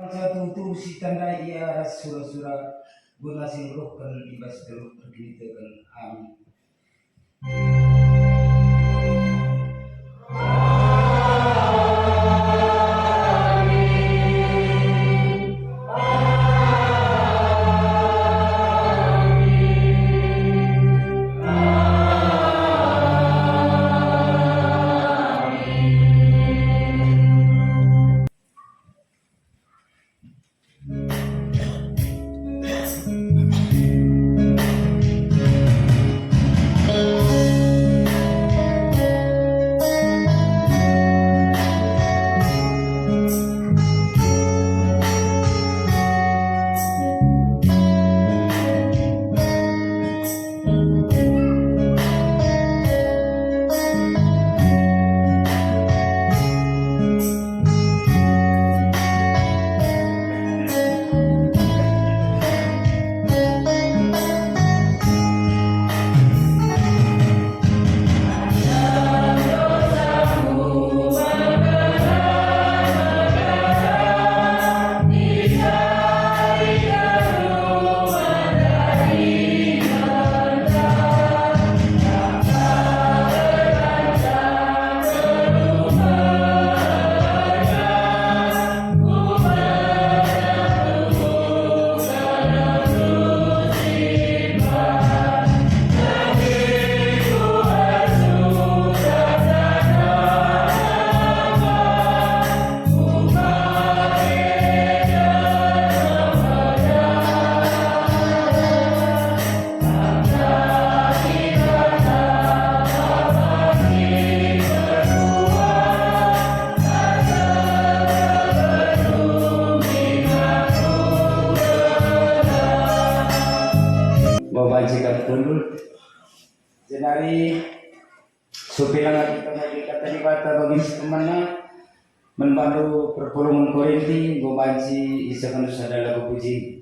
Satu si tanda ia surah-surah guna rohkan ibas terus terkini amin. Bawajikan dulu jenari supilang kita lagi kata di bata bagi semana membantu perpuluhan korinti bawaji isakan sadala puji.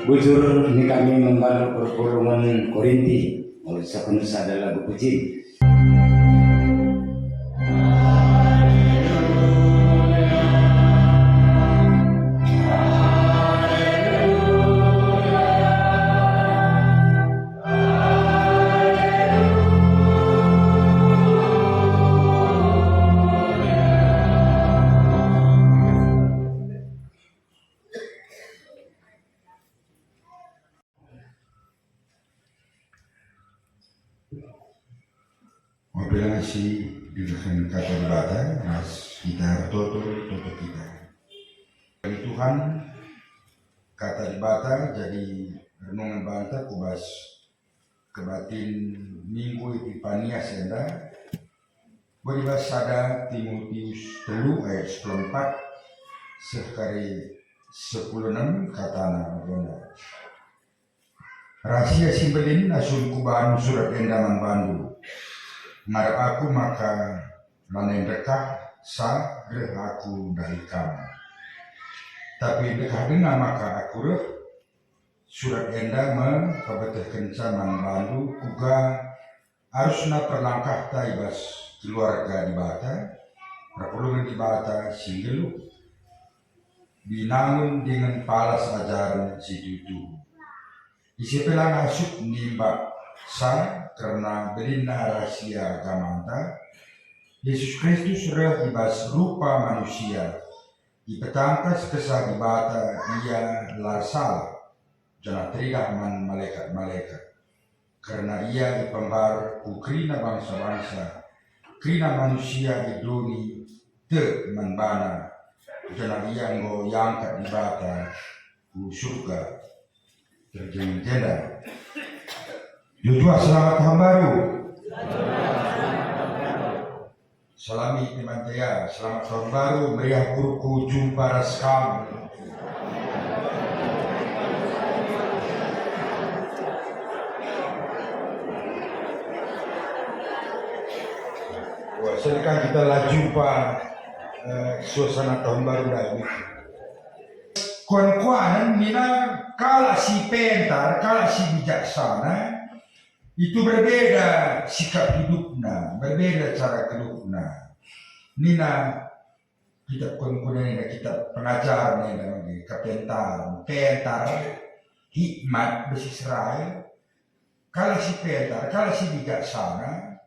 Bujur ini kami membantu perpulungan Korinti oleh sepenuh adalah lagu puji. Wabilang si dirikan kata ibadah, mas kita toto kita. Bagi Tuhan kata ibadah jadi renungan bantah kubas kebatin minggu Epifania senda. Beribas sada Timotius 3 ayat 14 sekali 16 katana benda. Rahasia simbelin asul kubahan surat endaman bandu. Ngarep aku maka lanen dekah sa reh aku dari kamu. Tapi dekah dengar maka aku reh surat enda mempabetahkan zaman bandu kuga harusna perlangkah taibas keluarga di bata perpulungan di bata singgelu binangun dengan palas ajaran si tutu. Isi pelang asuk nimba sa karena belinda rahasia agamanta Yesus Kristus ibas rupa manusia ipetangkas kesah di bata ia larsala jangan teriak man malaikat-malaikat karena ia ipembar kukrina bangsa-bangsa krina manusia idoni te manbana jangan ia ngoyangkat di bata ku surga terjadi jeda. Yudua selamat tahun baru. Salami teman saya, selamat tahun baru, meriah kurku jumpa raskam. Wah, sedekah kita lah jumpa suasana tahun baru dah. Kuan-kuanan mina kala si pintar, kala si bijaksana itu berbeda sikap hidupnya, berbeda cara hidupnya. Nina kita kuan-kuanan kita pengajar nih, kepentar, hikmat besi serai. Kala si pintar, kala si bijaksana,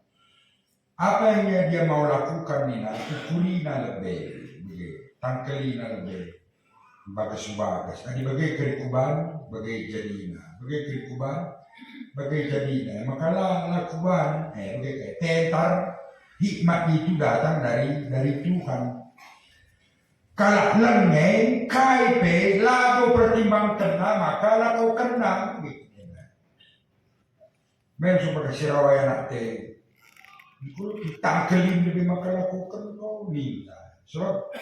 apa yang dia mau lakukan nina, ukurina lebih, tangkelina lebih. Bagas-bagas, ada bagai kerikuban, bagai jadina, bagai kerikuban, bagai jadina. Maka lakuban, bagai tentar, hikmat itu datang dari Tuhan. Kalau lengeng, kaipe, lagu pertimbang kena, maka lagu kena. Memang sebagai sirawai anak teh, kalau ditangkelin lebih maka lagu kena, minta. Sebab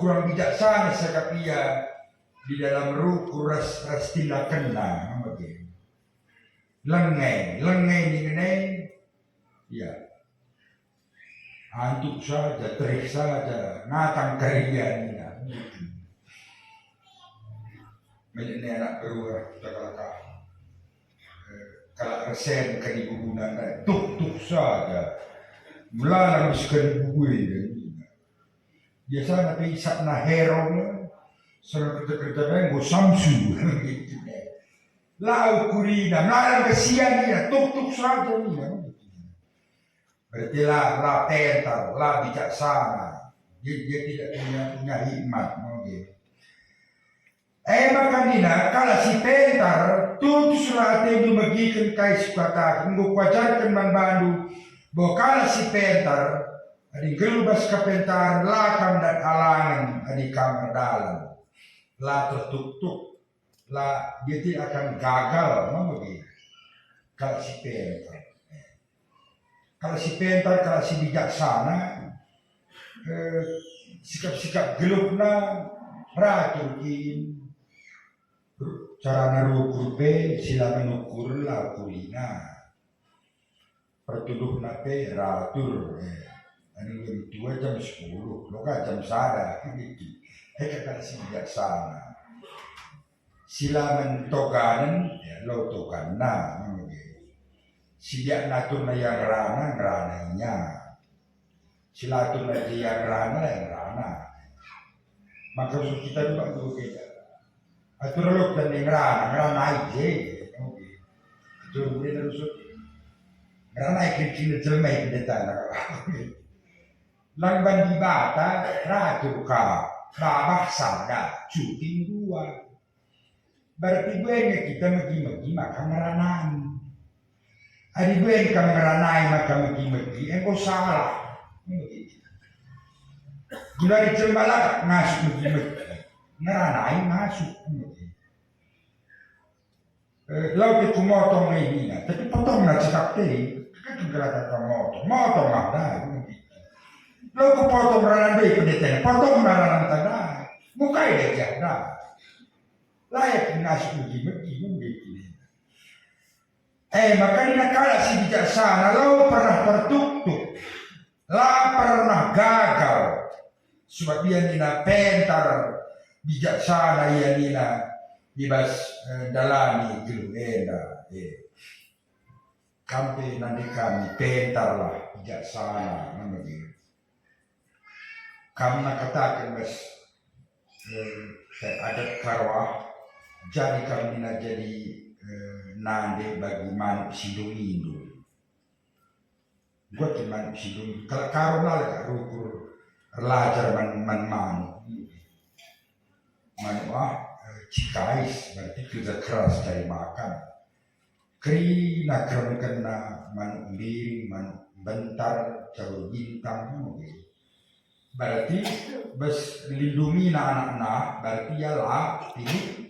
kurang bijaksana sikap ia di dalam ruku ras tidak kena begitu. Lengai ini ya antuk saja, terik saja, natang karian ya. Menjadi anak keluar tak kalau resen kadibunan tuk saja, melalang sekali buku biasa nanti isap na hero selalu kerja-kerja gue samsu gitu lau kurina melarang kesian dia tuk saja nih berarti lah tentar lah bijaksana dia tidak punya hikmat gitu. Maka nina kalau si tentar tuh surat itu bagikan kai sukata nggak wajarkan bandu bahwa kalau si tentar adi gelubas kapentar lakam dan alangan adi kamar dalam la tertutup la dia tidak akan gagal begitu kalau si pentar kalau si bijaksana sikap-sikap gelupna ratukin cara narukur pe sila menukur la kulina pertuduh nape ratur Ani jam 2 jam 10, lo kan jam sada gitu. Kalau si bijaksana, sila mentoganan ya lo togan na siya nato na yang rana niya sila to na yang rana maka kita juga berbeda aturulog dan yang rana aja itu dia terus rana kecil jelmai pendeta lang bandi bata ratu ka babah sada cuting dua berarti gue kita magi maka meranai hari gue kan meranai maka magi engkau salah gula di cembala masuk magi meranai masuk laut itu motong ini tapi potong na cakap tadi kan juga kata motong ada laut potong meranai pendeta potong meranai tanda mukai dia tiada layak masuk magi makanya kalau si bijaksana lo pernah tertutup lah pernah gagal sebab dia nina pentar bijaksana ia nina dibas dalani giluenda kampe nanti kami pentar lah bijaksana namanya kami nak katakan bas adat karwah jadi kami nina jadi nande bagi manuk sidung Indo. Gua cuman sidung kalau karena lah rukur lajar manuk cikais berarti kerja keras cari makan. Kri nak kena manuk biring manuk bentar cabai bintang berarti bes lindungi anak-anak berarti ya lah ini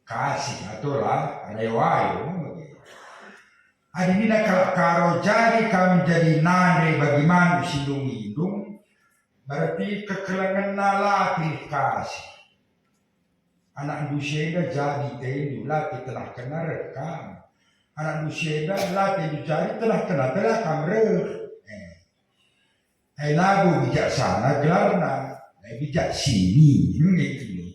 kasih atau lah rewayo ada ini kalau jadi kami jadi nane bagaimana hidung berarti kekelangan nala pilih kasih anak dusenda jadi tendu latih telah kena rekam anak dusenda latih jadi telah kena kamrer lagu bijaksana gelarna bijak sini ini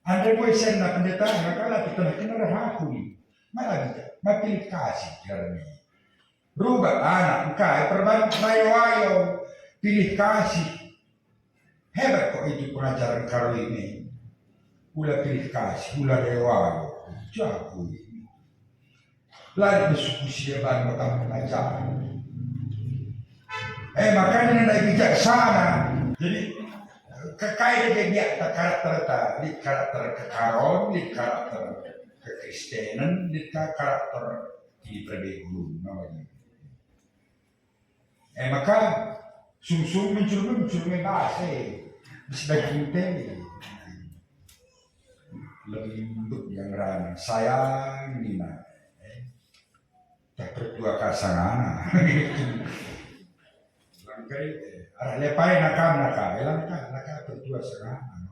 Anda boleh senda pendeta, maka lah kita nak kena rahakui. Malah bisa, makin kasih kerana rubah anak engkau perbayu pilih kasih. Hebat kok itu pengajaran karo ini. Ulah pilih kasih, ulah rewayo, jago ini. Lalu diskusi dia bangun pengajaran. Makanya nak bijaksana. Jadi kekayaan dia karakter di karakter kekaron, di karakter kekristenan, di karakter di perbedaan namanya. Maka sum muncul bahasa bisa kita lembut yang ramah sayang nina tak berdua kasangana. Arah lepai nakam elang nakam berdua serangan.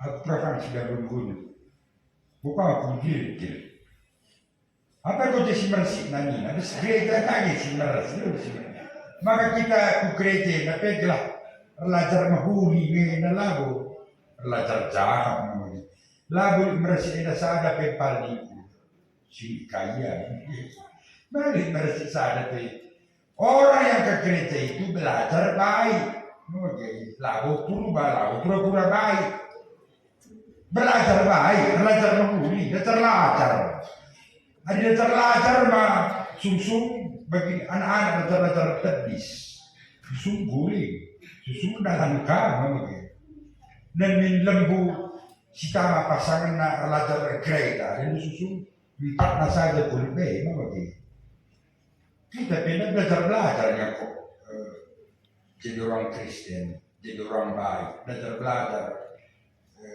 Aku pernah sudah berguna. Bukan aku gil. Apa kau jadi meresik nani? Nanti gereja lagi si meresik. Maka kita ku gereja, tapi gelah belajar mahuli ngena lagu, belajar jahat namanya. Lagu meresik ina sada pepal ni si kaya. Mari meresik sada pe. Orang yang ke gereja itu belajar baik. Lagu pura-pura baik. Belajar baik, belajar menghuni, dia terlajar. Ada terlajar mah sungsung bagi anak-anak belajar tedis. Susu guling, susu dalam kamar. Dan min lembu sitama pasangan na belajar gereja, dan susu 4 na saja kulit bagi. Kita pindah belajar ya kok jadi orang Kristen, jadi orang baik, belajar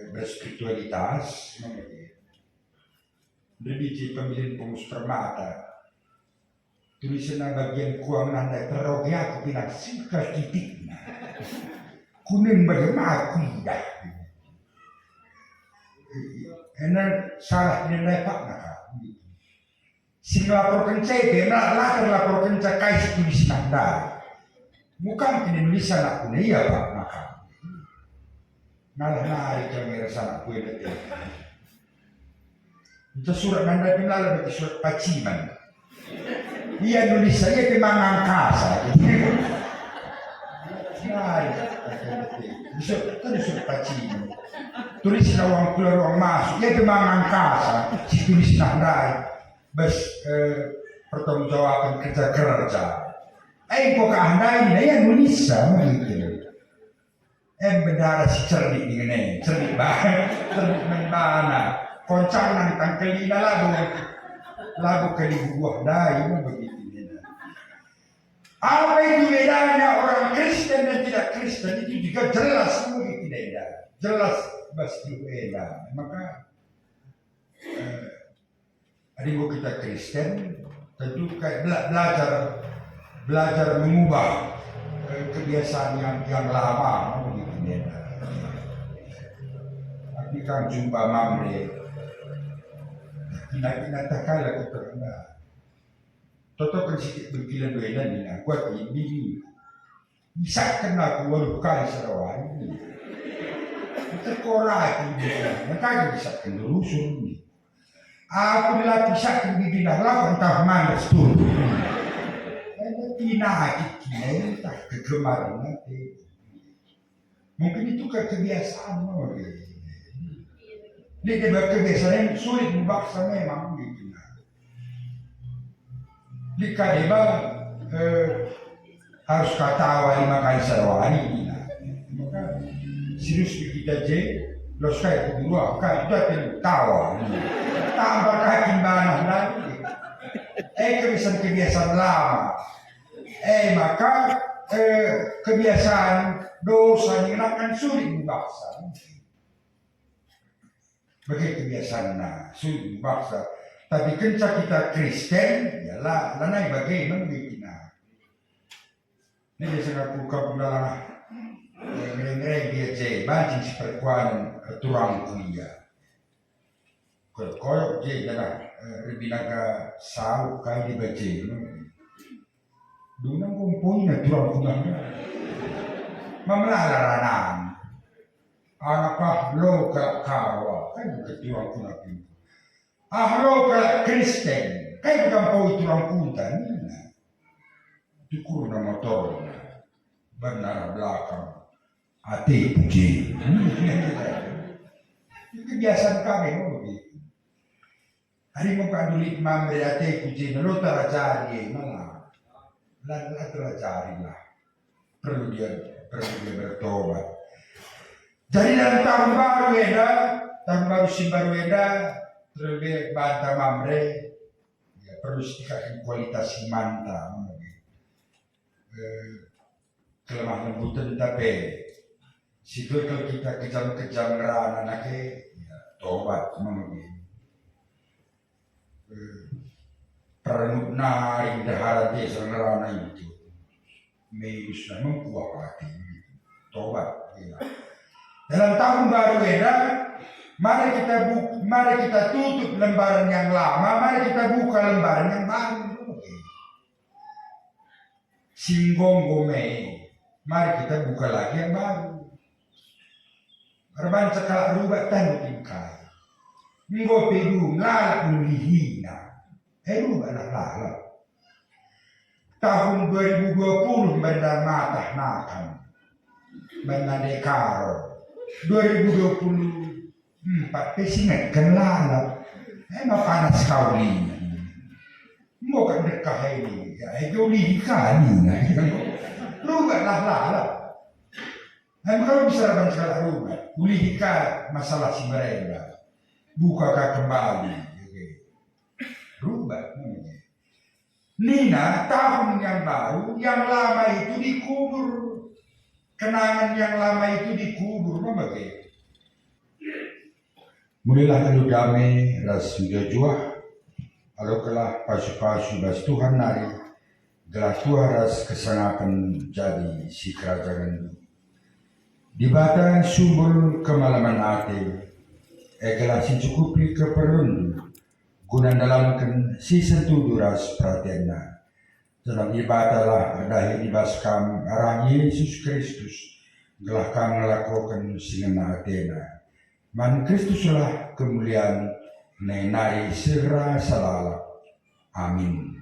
berspiritualitas, lebih di pemilihan pengus permata, tulisan bagian kuang nanda terogi aku pindah singkat titiknya, kuning bagaimana kuidah, enak salah nilai pak nak. Sing laporkan saya, laporkan saya kais tulis nanda. Bukan penulisan aku nih ya pak maka. Nalah narik yang merasa kue nanti. Itu surat nanda pinala berarti surat paciman. Iya nulis saya memang angkasa. Narik. Itu surat paciman. Tulis na uang keluar uang masuk. Iya memang angkasa. Si tulis nanda. Bas pertanggungjawaban kerja. Kok anda ini yang nulis sama gitu. Bendara si cerdik ini, cerdik banget, cerdik mana? Koncang nang tangkelina lagu kali buah dai begitu ini. Apa itu bedanya orang Kristen dan tidak Kristen itu juga jelas begitu beda, jelas pasti beda. Maka adik kita Kristen tentu kayak belajar mengubah kebiasaan yang lama begitu beda. Tapi kan jumpa mamre kina takala ko terna. Toto kan sikit berkilan beda ni na kuat ini. Bisa kena kuat kali sarawan ini. Terkorak ini. Maka bisa kendurusun ni. Aku dilatih sakit di dalam entah mana setuju. Ini tak kegemaran nanti. Mungkin itu kebiasaan orang. Dia kebiasaan yang sulit membaksa memang gitu. Jika dia harus katawa 5 kali sarwani ini. Maka serius kita je, lo sekali kedua kali itu akan tawa. Tambah kaki banah lagi. Kebiasaan lama. Maka kebiasaan dosa ini akan sulit dibaksa. Bagi kebiasaan sulit dibaksa. Tapi kencang kita Kristen, ya lah, lanai bagaimana kita. Ini biasa aku kapulah ngereng dia je, banting si perkuan turang kuliah. Kalau je jangan rebinaga sau kai di baje. Dunang kumpul na turang kunang. Mamlalaranang. Anak pa lo kawa, kan turang kunang. Lo Kristen, kan kampau turang kuntan. Tukur na motor. Benar belakang. Ati puji. Kebiasaan kami begitu. Hari muka dulit mamre ati puji, lo tarajari malah. Lalu carilah perlu dia bertobat. Jadi dalam tahun baru terlebih bantah mamre ya, perlu sedikit kualitas manta kelemah lembutan tapi situ kalau kita kejam rana nake ya, tobat memang perenut naring dahara desa ngerana itu meisna mengkuat hati tobat ya. Dalam tahun baru era mari kita tutup lembaran yang lama, mari kita buka lembaran yang baru. Singgong gome, mari kita buka lagi yang baru. Karban sekala rubah tanu tingkai minggu pedu ngalak nulihina lala. Tahun 2020 benda matah nakan. Benda dekaro. 2024 pesingat kenala. Panas kali. Mau kan dekah ini. Ya, joli kali. Rubahlah lala. Kalau bisa raban sekala rubah. Ulihika masalah si mereka. Bukakan kembali. Rubah. Nina, tahun yang baru, yang lama itu dikubur. Kenangan yang lama itu dikubur. Bagaimana? Mulailah lalu damai, ras sudah juah. Kalau kelah pasu-pasu bas Tuhan nari. Gelah Tuhan ras kesanakan jadi si kerajaan. Di batang sumber kemalaman hati. Gelah si cukupi keperluan. Guna dalamkan si sentuh duras perhatiannya. Dalam ibadahlah dahil dibaskam arang Yesus Kristus. gelahkan melakukan singena Athena. Man Kristuslah kemuliaan nenai sera salala. Amin.